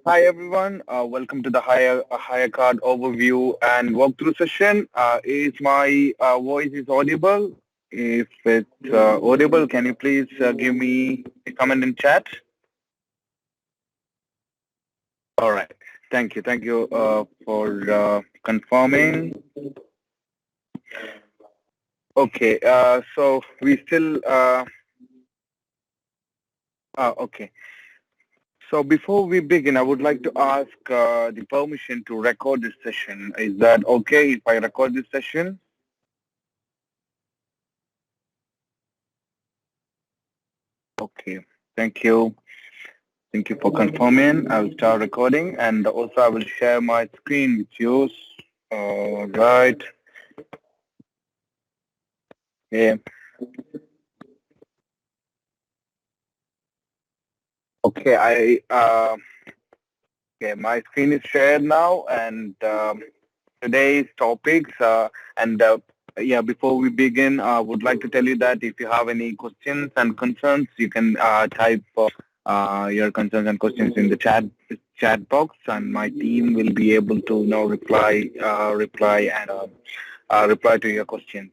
Hi everyone, welcome to the higher card overview and walkthrough session. Is my voice is audible? If it's audible, can you please give me a comment in chat? All right. Thank you for confirming. Okay. So we still. Okay. So before we begin, I would like to ask the permission to record this session. Is that okay if I record this session? Okay. Thank you. Thank you for confirming. I'll start recording and also I will share my screen with you. All right. Yeah. Okay. Okay. My screen is shared now, and today's topics and yeah. Before we begin, I would like to tell you that if you have any questions and concerns, you can type your concerns and questions in the chat box, and my team will be able to reply to your questions.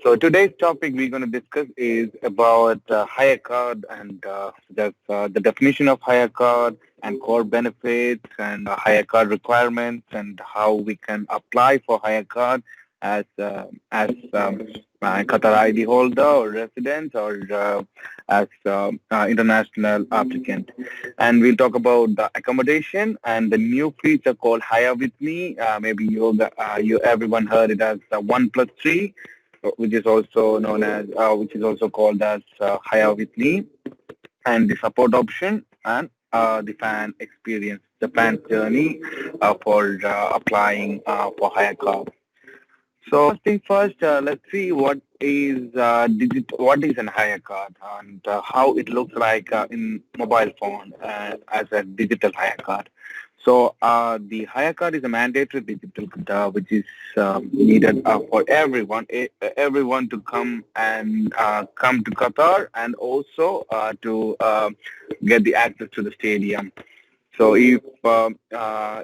So today's topic we're going to discuss is about hire card and the definition of hire card and core benefits and hire card requirements and how we can apply for hire card as Qatar ID holder or resident or as international applicant. And we'll talk about the accommodation and the new feature called Hire with Me. Maybe you everyone heard it as 1+3, which is also known as which is also called as Hire with Me, and the support option and the fan experience, the fan journey for applying for hire car. So first thing first, let's see what is an hire card and how it looks like in mobile phone as a digital hire card. So the hire card is a mandatory digital card, which is needed for everyone to come to Qatar and also to get the access to the stadium. So if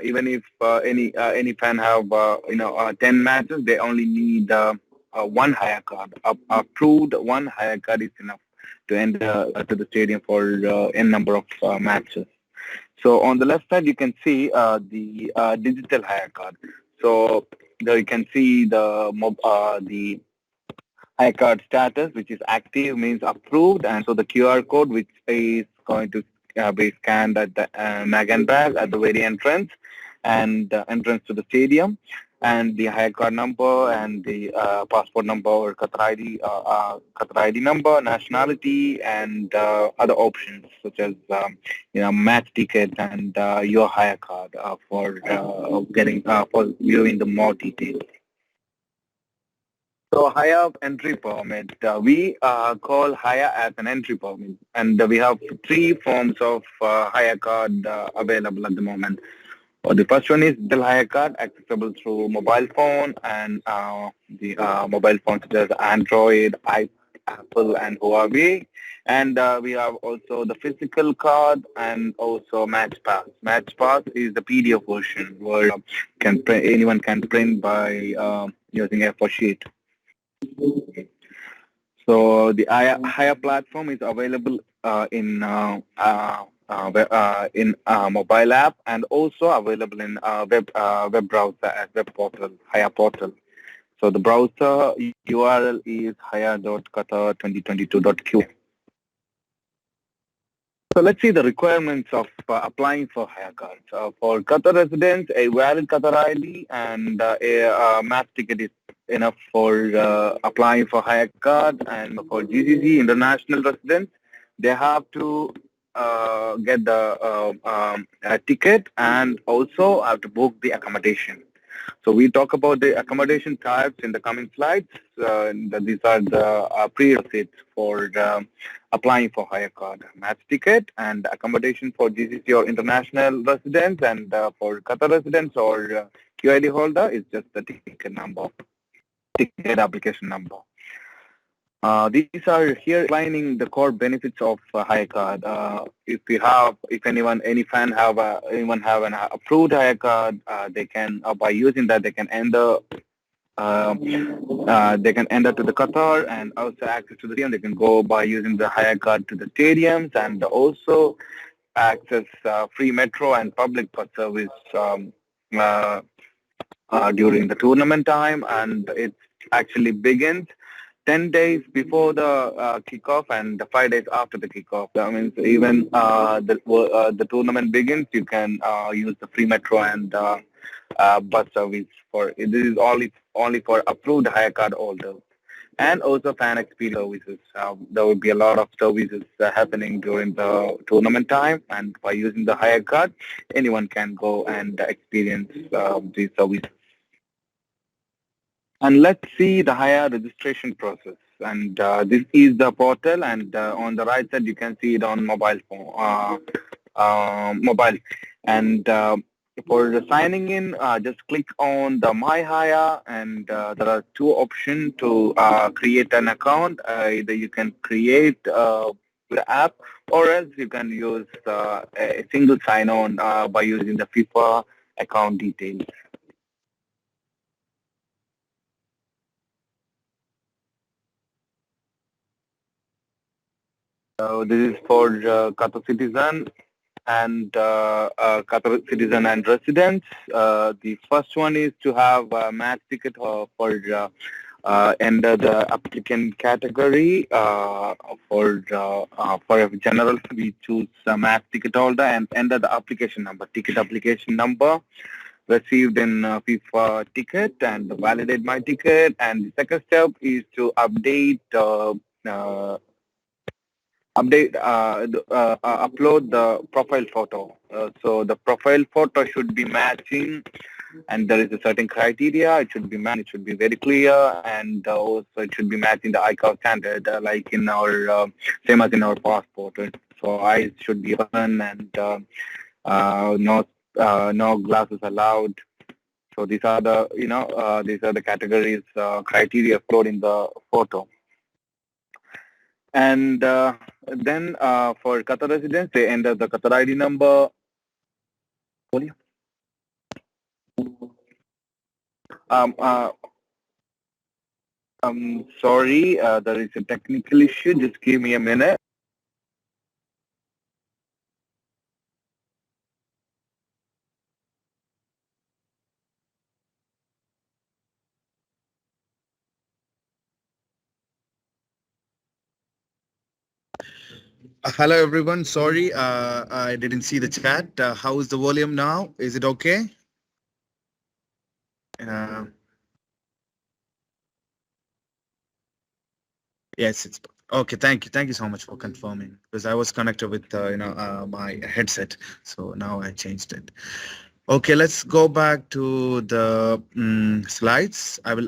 even if any fan have 10 matches, they only need one hire card. Approved one hire card is enough to enter to the stadium for n number of matches. So on the left side, you can see the digital hire card. So there you can see the hire card status, which is active, means approved, and so the QR code, which is going to be scanned at the Magan bag at the very entrance and entrance to the stadium, and the hire card number and the passport number or Qatar ID number, nationality, and other options such as match ticket and your hire card for getting for viewing the more details. So Haya entry permit, we call Haya as an entry permit, and we have three forms of Haya card available at the moment. The first one is digital Haya card, accessible through mobile phone and the mobile phones such as Android, Apple, and Huawei. And we have also the physical card and also Match Pass. Match Pass is the PDF version where anyone can print by using A4 sheet. So the Hire platform is available in mobile app and also available in web browser as web portal, Hire portal. So the browser URL is hire.qatar2022.qa. So let's see the requirements of applying for hire cards. For Qatar residents, a valid Qatar ID and a match ticket is enough for applying for hire card. And for GCC international residents, they have to get the ticket and also have to book the accommodation. So we talk about the accommodation types in the coming slides. These are the prerequisites for applying for hire card: match ticket and accommodation for GCC or international residents, and for Qatar residents or QID holder is just the ticket number, ticket application number. These are here explaining the core benefits of Hayya card. If any fan anyone have an approved Hayya card, they can by using that uh, they can enter to the Qatar and also access to the stadium. They can go by using the Hayya card to the stadiums and also access free metro and public bus service uh, during the tournament time, and it actually begins 10 days before the kickoff and 5 days after the kickoff. That means even the tournament begins, you can use the free metro and bus service for this is only for approved hire card holders. And also fan experience services. There will be a lot of services happening during the tournament time, and by using the hire card, anyone can go and experience these services. And let's see the higher registration process. And this is the portal, and on the right side you can see it on mobile phone, mobile. And for the signing in, just click on the My Haya, and there are two options to create an account. Either you can create the app, or else you can use a single sign-on by using the FIFA account details. So this is for Qatar citizen and Qatar citizen and residents. The first one is to have a match ticket for under the applicant category. For a general, we choose a match ticket holder and enter the application number, ticket application number received in FIFA ticket and validate my ticket. And the second step is to uh, upload the profile photo. So the profile photo should be matching, and there is a certain criteria. It should be it should be very clear, and also it should be matching the ICAO standard, like in our same as in our passport. Right? So eyes should be open, and no no glasses allowed. So these are the categories criteria flowed in the photo. And then for Qatar residents, they enter the Qatar ID number. Um, uh, sorry, there is a technical issue. Just give me a minute. Hello, everyone. Sorry, I didn't see the chat. How is the volume now? Is it okay? Uh, yes, it's okay. Thank you. Thank you so much for confirming because I was connected with my headset, so now I changed it. Okay, let's go back to the slides. I will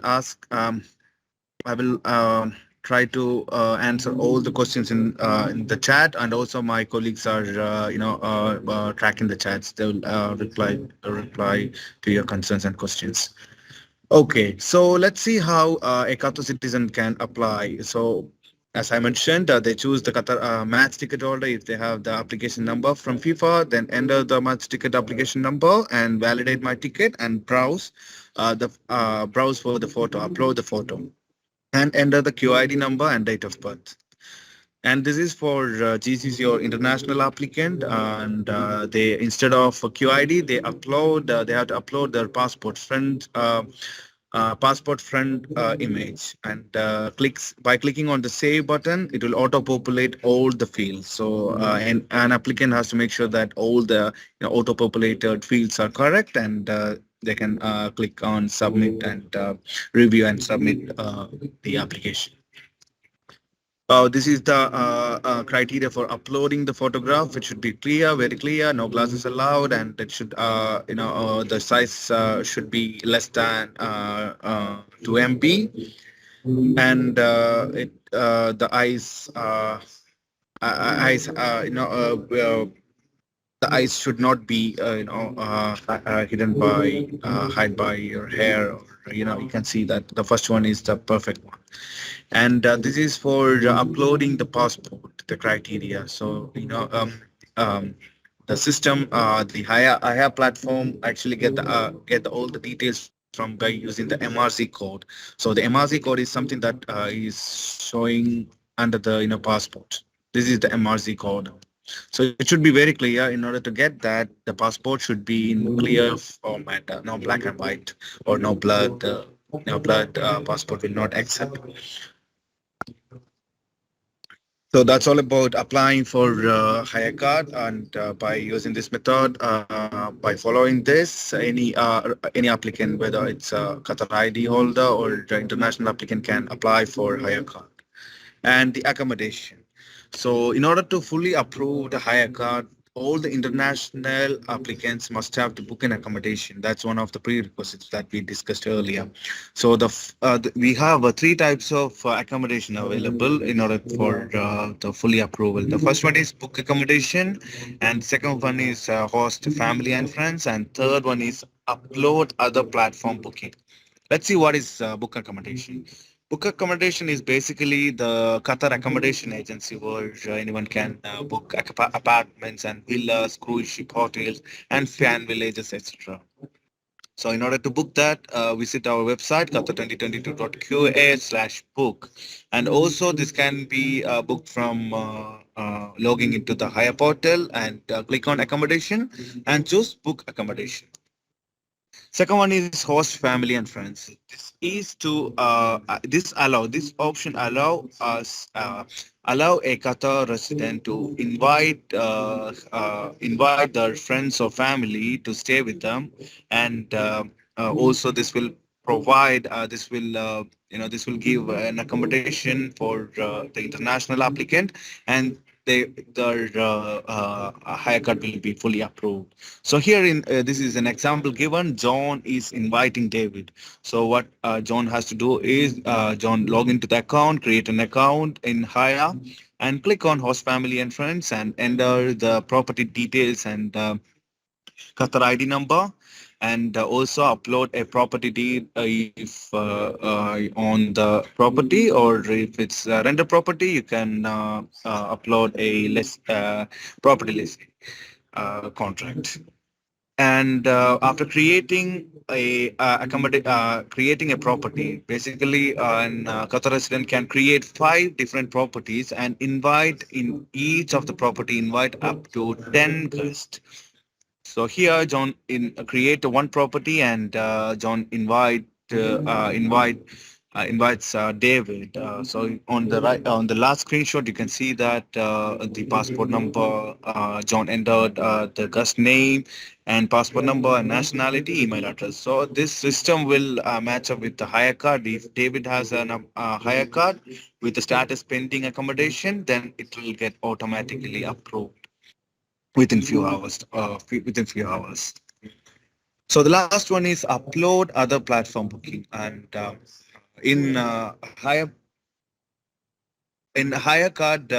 try to answer all the questions in the chat, and also my colleagues are tracking the chats. They will reply to your concerns and questions. Okay, so let's see how a Qatar citizen can apply. So, as I mentioned, they choose the Qatar match ticket holder if they have the application number from FIFA, then enter the match ticket application number and validate my ticket and browse for the photo, upload the photo, and enter the QID number and date of birth. And this is for GCC or international applicant, and they instead of a QID, they have to upload their passport front image, and clicks by clicking on the save button, it will auto populate all the fields. So an applicant has to make sure that all the auto populated fields are correct, and they can click on submit and review and submit the application. This is the criteria for uploading the photograph. It should be clear, very clear, no glasses allowed, and it should, the size should be less than 2 MB, and the eyes, the eyes should not be hidden by hide by your hair, or you can see that the first one is the perfect one. And this is for uploading the passport, the criteria. So the system, the Haya platform actually get all the details from by using the MRC code. So the MRC code is something that is showing under the passport. This is the MRC code. So it should be very clear. In order to get that, the passport should be in clear format, no black and white or no blood. No blood passport will not accept. So that's all about applying for hire card, and by using this method, by following this, any applicant, whether it's a Qatar ID holder or the international applicant, can apply for hire card. And the accommodation. So, in order to fully approve the hire card, all the international applicants must have to book an accommodation. That's one of the prerequisites that we discussed earlier. So, we have three types of accommodation available in order for the fully approval. The first one is book accommodation, and second one is host family and friends, and third one is upload other platform booking. Let's see what is book accommodation. Book accommodation is basically the Qatar accommodation agency where anyone can book apartments and villas, cruise ship hotels, and fan villages, etc. So, in order to book that, visit our website qatar2022.qa/book. And also, this can be booked from logging into the Hire portal and click on accommodation and choose book accommodation. Second one is host family and friends. This option allow a Qatar resident to invite their friends or family to stay with them, and also this will give an accommodation for the international applicant, and their hire card will be fully approved. So here in this is an example given. John is inviting David. So what John has to do is John log into the account, create an account in Haya, and click on host family and friends and enter the property details and Qatar ID number, and also upload a property deed if on the property, or if it's a renter property, you can upload a property listing contract. And after creating a property, basically an Qatar resident can create 5 different properties and invite in each of the property invite up to 10 guests. So here, John create one property, and John invites David. So on the right, on the last screenshot, you can see that the passport number, John entered the guest name and passport number and nationality, email address. So this system will match up with the hire card. If David has an hire card with the status pending accommodation, then it will get automatically approved within few hours. So the last one is upload other platform booking, and in higher higher card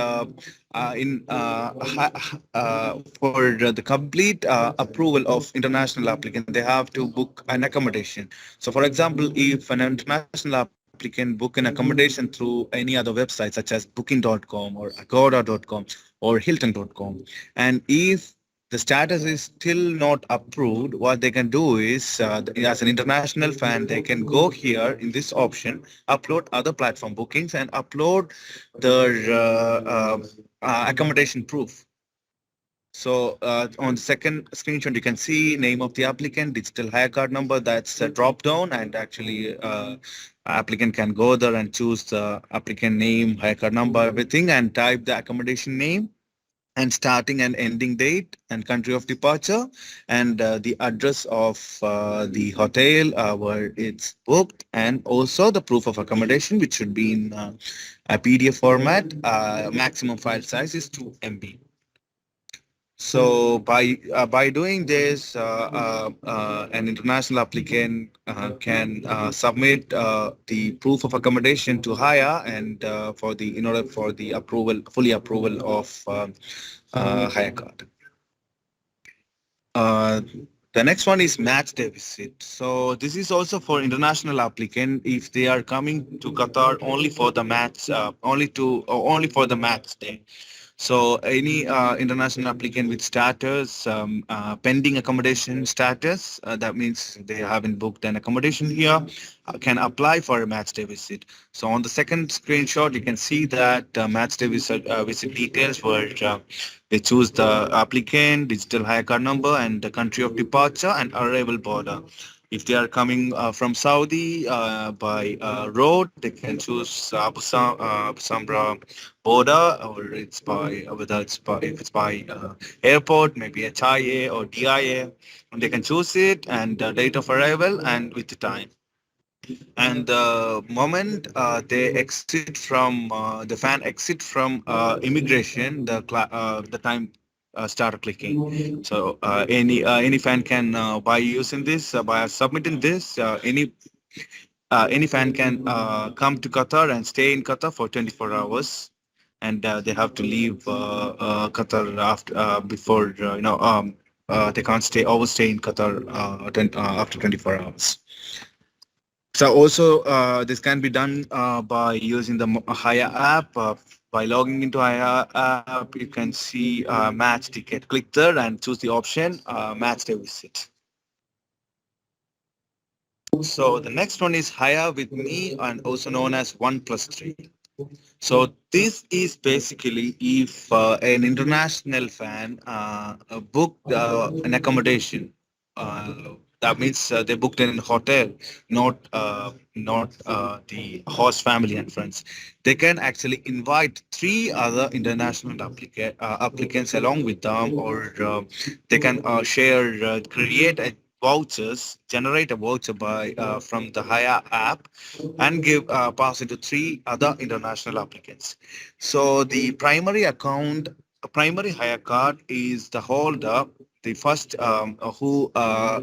for the complete approval of international applicant, they have to book an accommodation. So for example, if an international applicant book an accommodation through any other website such as booking.com or agoda.com or hilton.com, and if the status is still not approved, what they can do is, as an international fan, they can go here in this option, upload other platform bookings, and upload their accommodation proof. So on the second screenshot, you can see name of the applicant, digital hire card number. That's a drop down, and actually applicant can go there and choose the applicant name, hire card number, everything, and type the accommodation name and starting and ending date and country of departure, and the address of the hotel where it's booked, and also the proof of accommodation, which should be in a PDF format. Maximum file size is 2 MB. So by doing this, an international applicant can submit the proof of accommodation to Haya, and for the in order for the approval, fully approval of Haya card. Uh, the next one is match day visit. So this is also for international applicant if they are coming to Qatar only for the match, only for the match day. So any international applicant with status, pending accommodation status, that means they haven't booked an accommodation here, can apply for a match day visit. So on the second screenshot, you can see that match day visit details where they choose the applicant, digital hire card number, and the country of departure and arrival border. If they are coming from Saudi by road, they can choose Abu Sambra border, or it's by whether it's by if it's by airport, maybe HIA or DIA, and they can choose it and date of arrival and with the time. And the moment they exit from the fan exit from immigration, the time start clicking. So any fan can by using this by submitting this any fan can come to Qatar and stay in Qatar for 24 hours, and they have to leave Qatar after before they can't overstay in Qatar after 24 hours. So also this can be done by using the Hayya app. By logging into Hayya app, you can see match ticket. Click there and choose the option match day visit. So the next one is Hayya with me, and also known as 1+3. So this is basically if an international fan booked an accommodation. That means they booked in a hotel, not the host family and friends. They can actually invite three other international applicants along with them, or they can create a generate a voucher by from the Haya app, and give pass it to three other international applicants. So the primary hire card is the holder, the first who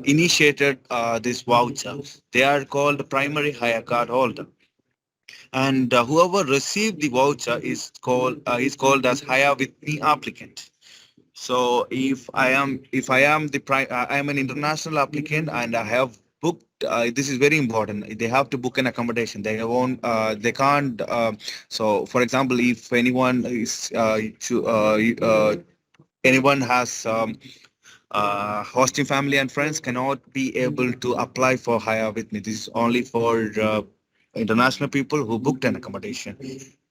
initiated this voucher. They are called the primary hire card holder, and whoever received the voucher is called as hire with me applicant. So I am an international applicant and I have booked. This is very important. They have to book an accommodation. They can't. So for example, if anyone has hosting family and friends cannot be able to apply for hire with me. This is only for international people who booked an accommodation.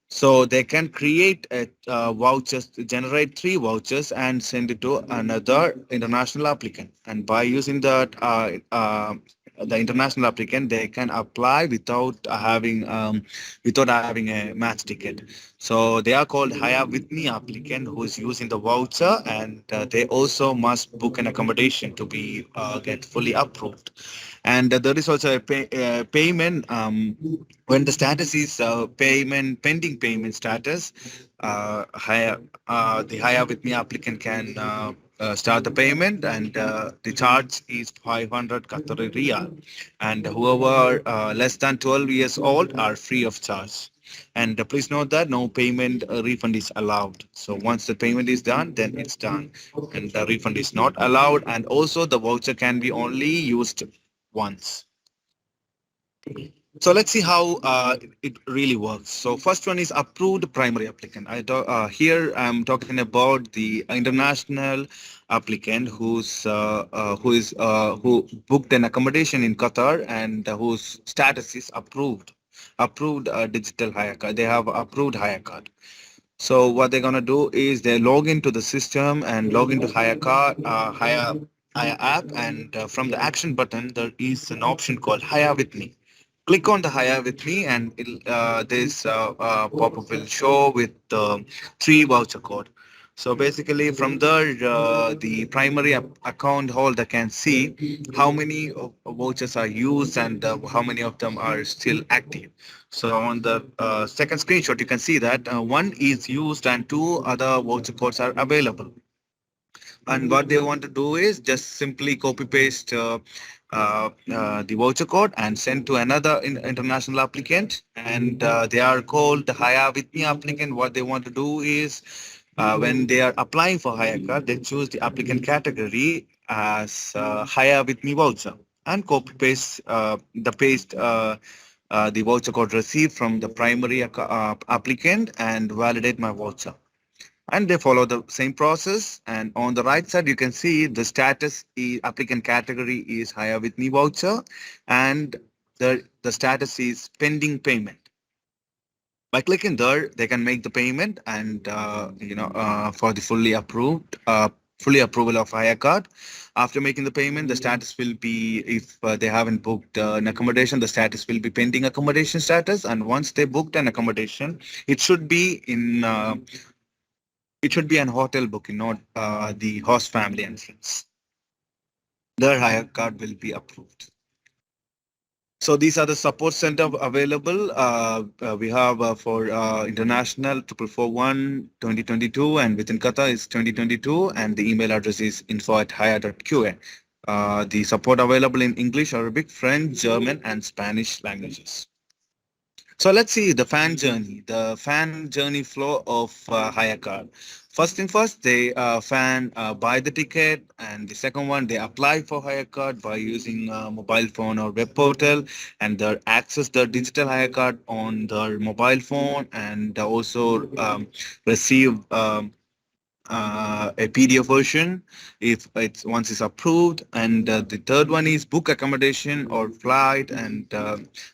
So they can create vouchers, generate three vouchers, and send it to another international applicant. And by using the international applicant, they can apply without having a match ticket. So they are called Haya with me applicant who is using the voucher, and they also must book an accommodation to be get fully approved. And there is also a payment when the status is pending payment status. The Haya with me applicant can start the payment, and the charge is 500 Qatari riyal, and whoever less than 12 years old are free of charge. And please note that no payment refund is allowed. So once the payment is done, then it's done, and the refund is not allowed. And also the voucher can be only used once. So let's see how it really works. So first one is approved primary applicant. Here I'm talking about the international applicant who booked an accommodation in Qatar, and whose status is approved digital hire card. They have approved hire card. So what they're gonna do is they log into the system and log into Hire app, and from the action button there is an option called Hire with me. Click on the Hire with me, and this pop-up will show with three voucher code. So basically, from there, the primary account holder can see how many vouchers are used, and how many of them are still active. So on the second screenshot, you can see that one is used and two other voucher codes are available. And what they want to do is just simply copy paste the voucher code and send to another international applicant, and they are called the Haya with me applicant. What they want to do is when they are applying for hire card, they choose the applicant category as Hayya with me voucher and copy paste the voucher code received from the primary applicant and validate my voucher. And they follow the same process. And on the right side, you can see the status applicant category is Hayya with me voucher, and the status is pending payment. By clicking there, they can make the payment and for the fully approval of hire card. After making the payment, the status will be, if they haven't booked an accommodation, the status will be pending accommodation status. And once they booked an accommodation, it should be in it should be an hotel booking, not the host family and friends. Their hire card will be approved. So these are the support center available. We have for international 4441 2022, and within Qatar is 2022, and the email address is info@haya.qa. The support available in English, Arabic, French, German, and Spanish languages. So let's see the fan journey flow of hire car. First thing first, they fan buy the ticket, and the second one they apply for hire card by using mobile phone or web portal, and they access the digital hire card on their mobile phone, and also receive a PDF version if it's once it's approved. And the third one is book accommodation or flight, and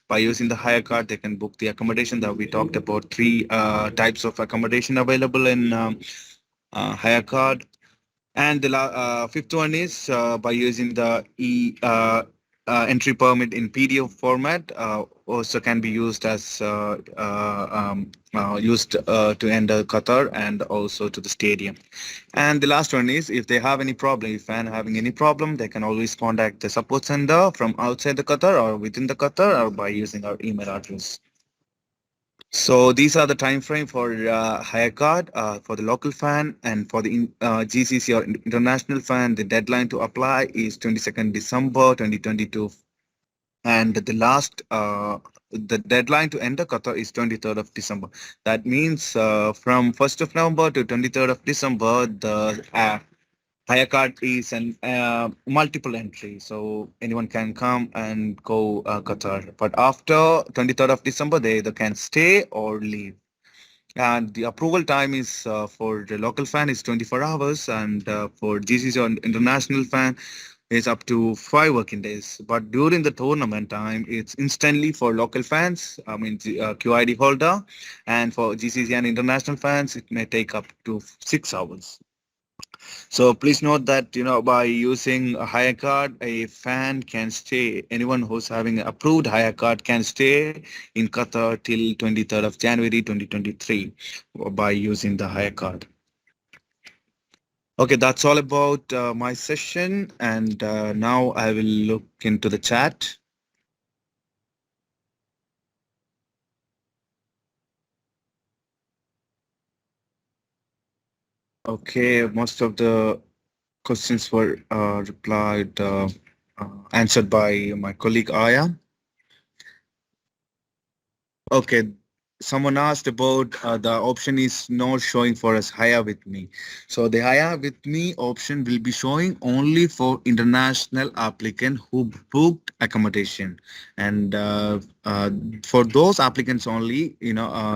by using the hire card they can book the accommodation that we talked about. Three types of accommodation available in hire card. And the fifth one is by using the entry permit in PDF format, also can be used as used to enter Qatar and also to the stadium. And the last one is if they have any problem, if fan having any problem, they can always contact the support center from outside the Qatar or within the Qatar, or by using our email address. So these are the time frame for hire card for the local fan, and for the GCC or international fan, the deadline to apply is 22nd December 2022, and the deadline to enter Qatar is 23rd of December. That means from 1st of November to 23rd of December, the hire card is an multiple entry, so anyone can come and go Qatar. But after 23rd of December, they either can stay or leave. And the approval time is for the local fan is 24 hours, and for GCC or international fan is up to 5 working days. But during the tournament time, it's instantly for local fans. I mean, QID holder, and for GCC and international fans, it may take up to 6 hours. So please note that by using a hire card, a fan can stay. Anyone who's having approved hire card can stay in Qatar till 23rd of January 2023 by using the hire card. Okay, that's all about my session, and now I will look into the chat. Okay, most of the questions were answered by my colleague Aya. Okay, someone asked about the option is not showing for us Haya with me. So the Haya with me option will be showing only for international applicant who booked accommodation, and for those applicants only,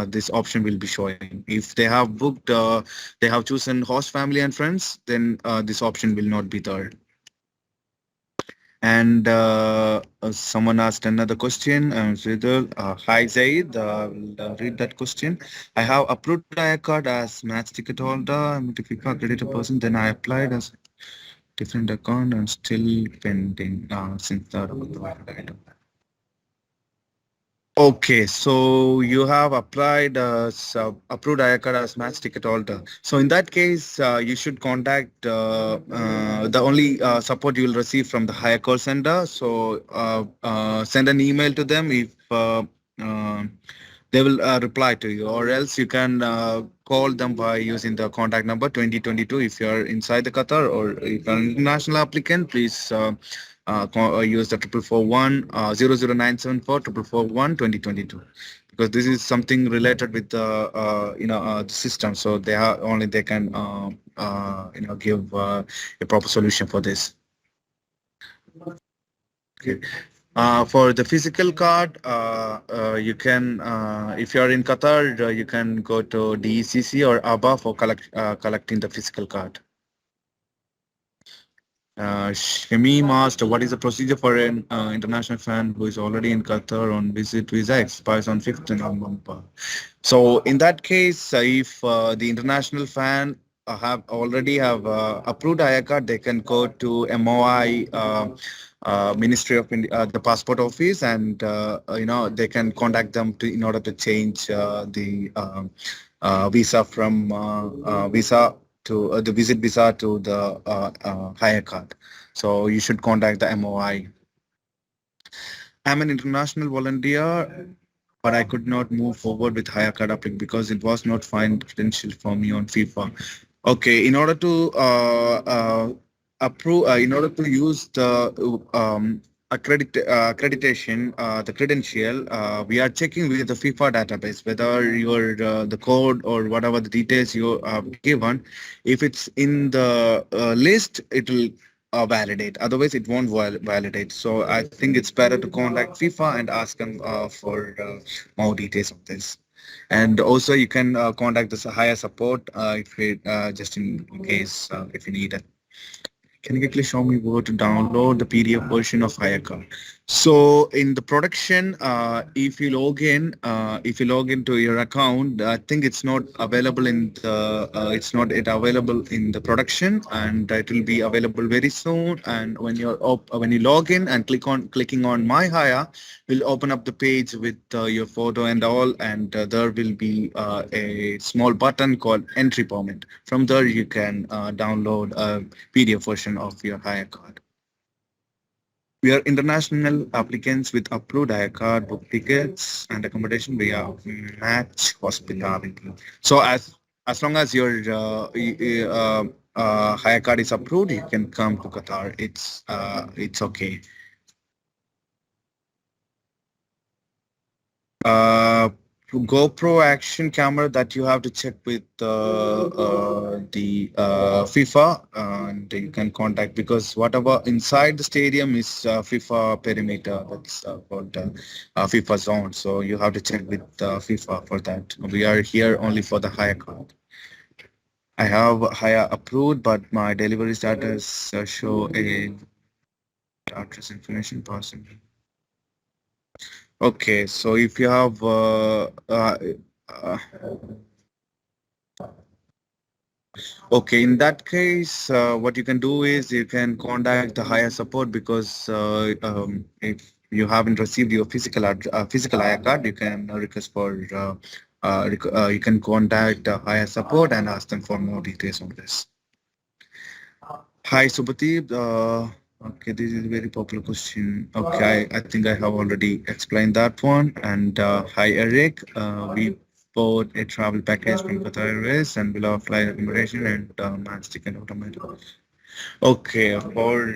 this option will be showing. If they have booked, they have chosen host family and friends, then this option will not be there. And someone asked another question. Hi Zaid, will read that question. I have approved a card as match ticket holder. I'm a difficult accredited person. Then I applied as different account and still pending since the. Okay, so you have applied approved ICAR as match ticket holder. So in that case, you should contact the only support you will receive from the higher call center. So send an email to them if they will reply to you, or else you can call them by using the contact number 2022 if you are inside the Qatar, or if you're an international applicant, please use the 4441 00974 441 2022, because this is something related with the the system, so they can give a proper solution for this. Okay. For the physical card, you can, if you are in Qatar, you can go to DECC or ABA for collecting the physical card. Shamim asked, what is the procedure for an international fan who is already in Qatar on visit visa expires on 5th November? So in that case, if the international fan have already have approved Hayya card, they can go to MOI Ministry of the Passport Office, and they can contact them to in order to change the visa from visa to the visit visa to the higher card. So you should contact the MOI. I'm an international volunteer, but I could not move forward with higher card applicant because it was not find credential for me on FIFA. Okay, in order to approve, in order to use the accreditation, the credential, we are checking with the FIFA database whether your the code or whatever the details you have given, if it's in the list, it will validate. Otherwise, it won't validate. So I think it's better to contact FIFA and ask them for more details on this. And also, you can contact the higher support if you just in case if you need it. Can you quickly show me where to download the PDF version of Hayaka? So in the production, if you log into your account, I think it's not available in the, it's not yet available in the production, and it will be available very soon. And when you log in and clicking on My Haya, will open up the page with your photo and all, and there will be a small button called Entry Permit. From there, you can download a PDF version of your hire card. We are international applicants with approved hire card, book tickets, and accommodation via Match Hospitality. So as long as your hire card is approved, you can come to Qatar. It's okay. Uh, GoPro action camera that you have to check with the FIFA, and you can contact because whatever inside the stadium is FIFA perimeter. That's called FIFA zone. So you have to check with FIFA for that. We are here only for the hire card. I have hire approved, but my delivery status show a address information person. Okay, so if you have uh, okay, in that case, what you can do is you can contact the higher support because if you haven't received your physical hire card, you can request for you can contact higher support and ask them for more details on this. Hi, Subhadeep. Okay, this is a very popular question. Okay, I think I have already explained that one. And hi, Eric. We bought a travel package from Qatar Airways and below flight accommodation and match ticket automatic. Okay, for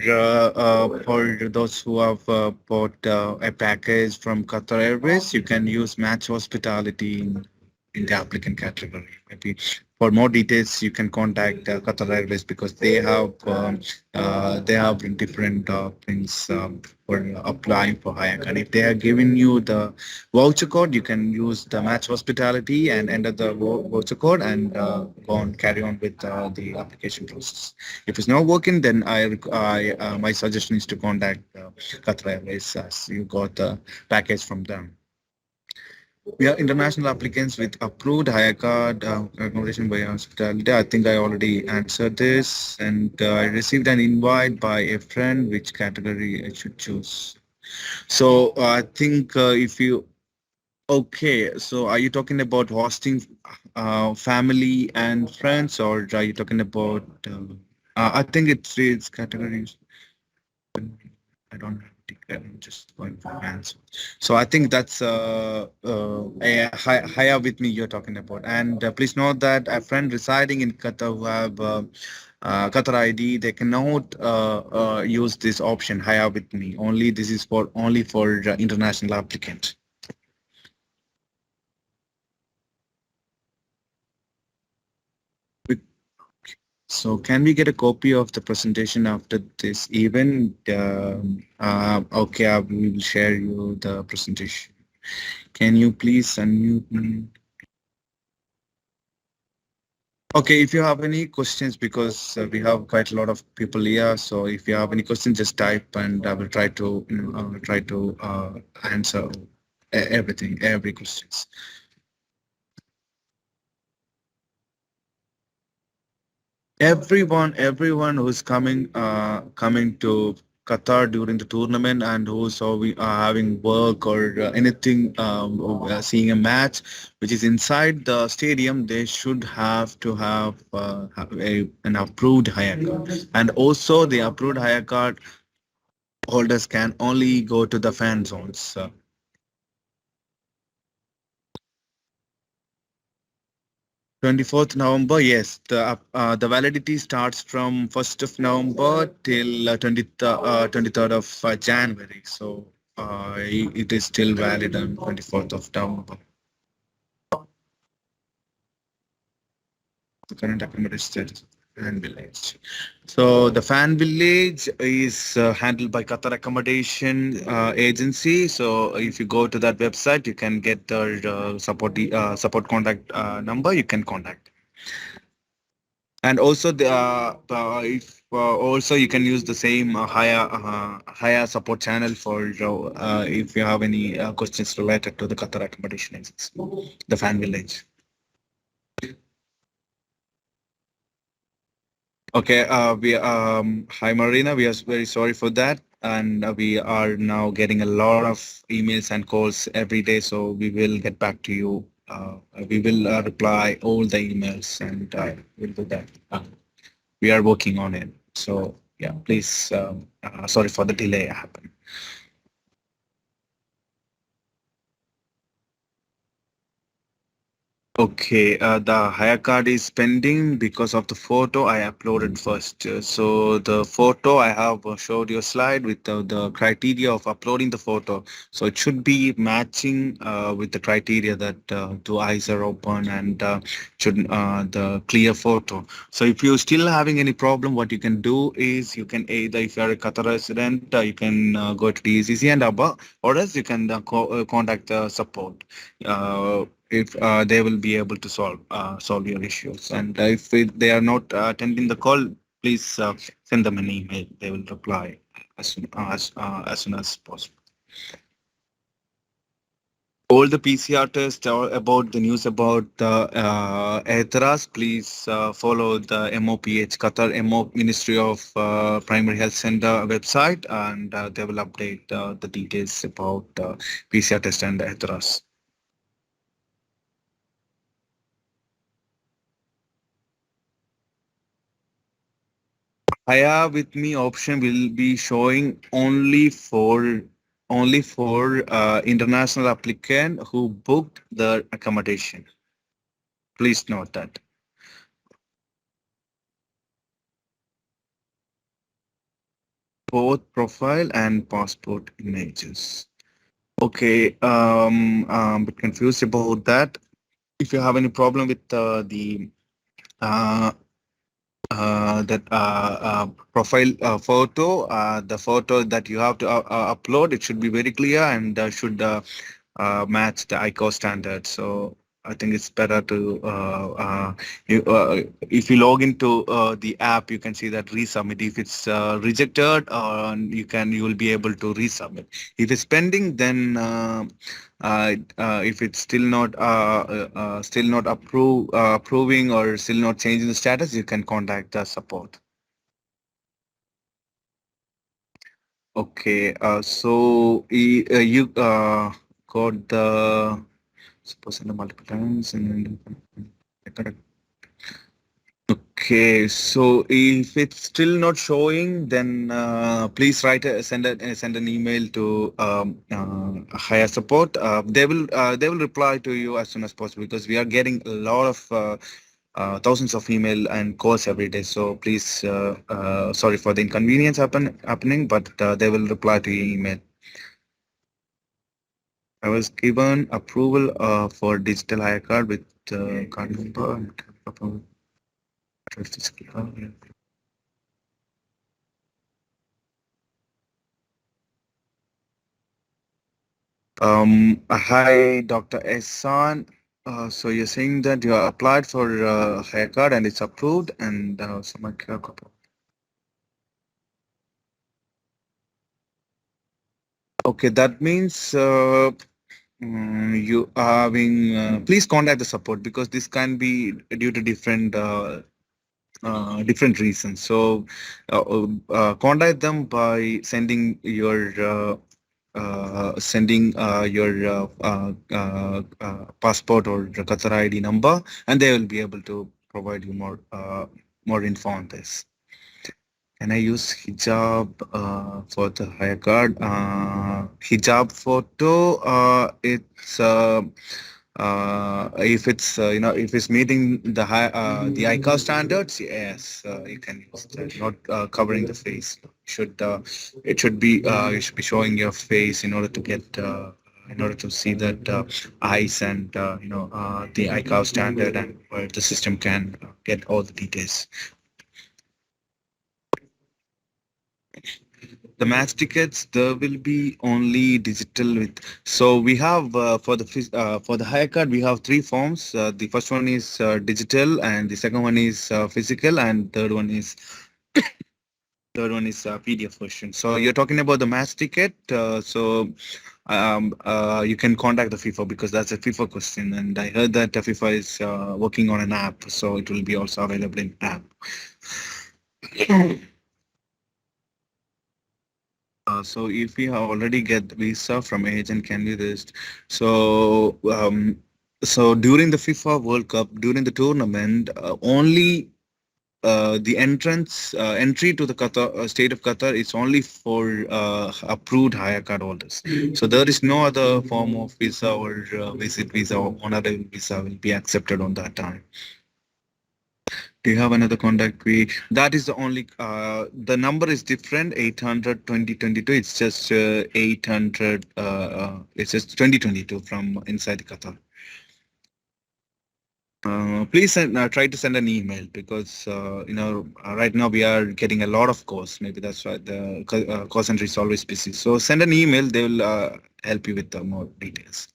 those who have bought a package from Qatar Airways, you can use Match Hospitality in the applicant category. Maybe for more details, you can contact Qatar Airways because they have different things for applying for hire. And if they are giving you the voucher code, you can use the Match Hospitality and enter the voucher code and go on carry on with the application process. If it's not working, then my suggestion is to contact Qatar Airways as you got the package from them. We are international applicants with approved hire card accommodation by hospitality. I think I already answered this, and I received an invite by a friend. Which category I should choose? So I think if you okay, so are you talking about hosting family and friends, or are you talking about? I think it's categories. I don't have a ticket. I'm just going for answer. So I think that's higher with me you're talking about. And please note that a friend residing in Qatar who have Qatar ID, they cannot use this option higher with me. Only this is for only for international applicant. So can we get a copy of the presentation after this event? Okay, we will share you the presentation. Can you please unmute me? Okay, if you have any questions, because we have quite a lot of people here, so if you have any questions, just type, and I will try to answer everything, every questions. Everyone who's coming to Qatar during the tournament, and who's having work or anything, seeing a match which is inside the stadium, they should have to have an approved hire card. And also the approved hire card holders can only go to the fan zones. 24th November, yes. The validity starts from 1st of November till 23rd of January. So it is still valid on 24th of November. The current accommodation status of fan village. So the fan village is handled by Qatar Accommodation Agency. So if you go to that website, you can get their support contact number. You can contact. And also if also you can use the same higher support channel for if you have any questions related to the Qatar accommodation agency, the fan village. Okay, hi Marina, we are very sorry for that, and we are now getting a lot of emails and calls every day, so we will get back to you. We will reply all the emails, and we'll do that. We are working on it. So yeah, please, sorry for the delay happened. Okay, the hire card is pending because of the photo I uploaded first. So the photo I have showed you a slide with the criteria of uploading the photo. So it should be matching with the criteria that two eyes are open and should the clear photo. So if you're still having any problem, what you can do is you can either, if you're a Qatar resident, you can go to DCC and ABBA, or else you can contact the support. If they will be able to solve your issues. And if they are not attending the call, please send them an email. They will reply as soon as possible. All the PCR tests or about the news about the Ethras, please follow the MOPH Qatar Ministry of Primary Health Center website, and they will update the details about PCR test and Ethras. Haya with me option will be showing only for international applicant who booked the accommodation. Please note that. Both profile and passport images. Okay, I'm a bit confused about that. If you have any problem with the uh, that profile photo, the photo that you have to upload, it should be very clear and should match the ICO standard. So I think it's better to if you log into the app, you can see that resubmit. If it's rejected, you will be able to resubmit. If it's pending, then if it's still not approving or still not changing the status, you can contact the support. Okay, so you got the suppose in the multiple times and then okay, so if it's still not showing, then please send an email to higher support. They will reply to you as soon as possible, because we are getting a lot of thousands of email and calls every day. So please, sorry for the inconvenience happening, but they will reply to your email. I was given approval for digital hire card with card number and Hi, Dr. Ehsan. So you're saying that you applied for haircut and it's approved, and okay, that means you are having. Please contact the support because this can be due to different reasons. So contact them by sending your passport or Qatar ID number, and they will be able to provide you more info on this. Can I use hijab for the hire card? Hijab photo, if it's if it's meeting the ICAO standards, yes, you can use that. Not covering the face. You should be showing your face in order to get in order to see that eyes and the ICAO standard and where the system can get all the details. The match tickets there will be only digital with. So we have for the hire card we have three forms. The first one is digital, and the second one is physical, and third one is PDF version. So you're talking about the match ticket. You can contact the FIFA because that's a FIFA question, and I heard that the FIFA is working on an app, so it will be also available in app. So if we have already get visa from agent, can we just so during the FIFA World Cup, during the tournament, only the entry to the Qatar state of Qatar is only for approved hire card holders. So there is no other form of visa or visit visa or honorary visa will be accepted on that time. Do you have another contact? That is the only the number is different 800 2022. It's just 800 it's just 2022 from inside Qatar. Please try to send an email because right now we are getting a lot of calls. Maybe that's why the call center is always busy. So send an email. They will help you with more details.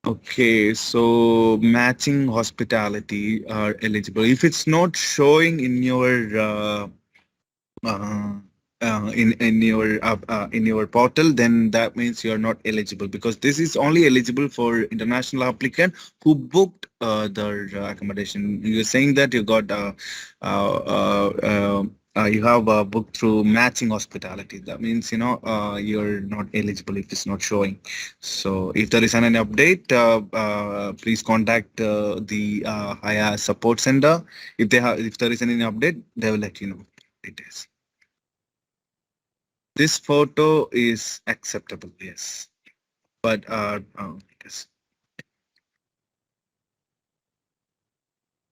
Okay, so matching hospitality are eligible. If it's not showing uh, in your portal, then that means you're not eligible because this is only eligible for international applicant who booked their accommodation. You're saying that uh, uh, uh, you have booked through matching hospitality. That means you're not eligible if it's not showing. So if there is any update, please contact the Hayya support center. If there is any update, they will let you know details. This photo is acceptable, yes. But yes,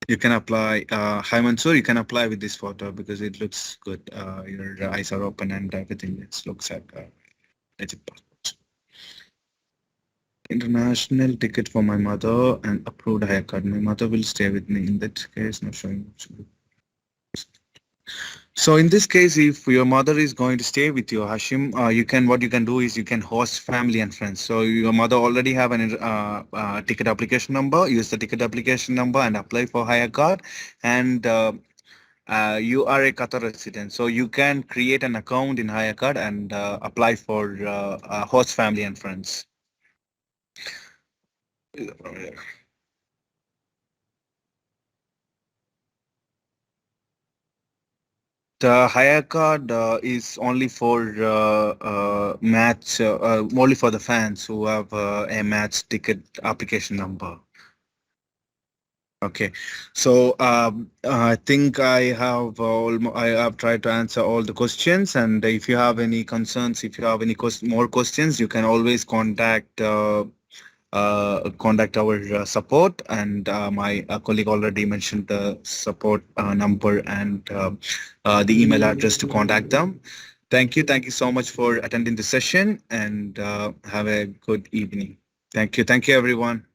you can apply. Hi Mansoor, you can apply with this photo because it looks good. Your eyes are open and everything. It looks like legit passport. International ticket for my mother and approved haircut. My mother will stay with me in that case. Not showing. So in this case, if your mother is going to stay with you, Hashim, what you can do is you can host family and friends. So your mother already have an ticket application number. Use the ticket application number and apply for hire card. And you are a Qatar resident, so you can create an account in hire card and apply for host family and friends. The hire card is only for only for the fans who have a match ticket application number. Okay, so I think I have tried to answer all the questions, and if you have any concerns, if you have any more questions, you can always contact our support, and my colleague already mentioned the support number and the email address to contact them. Thank you so much for attending the session, and have a good evening. Thank you. Thank you, everyone.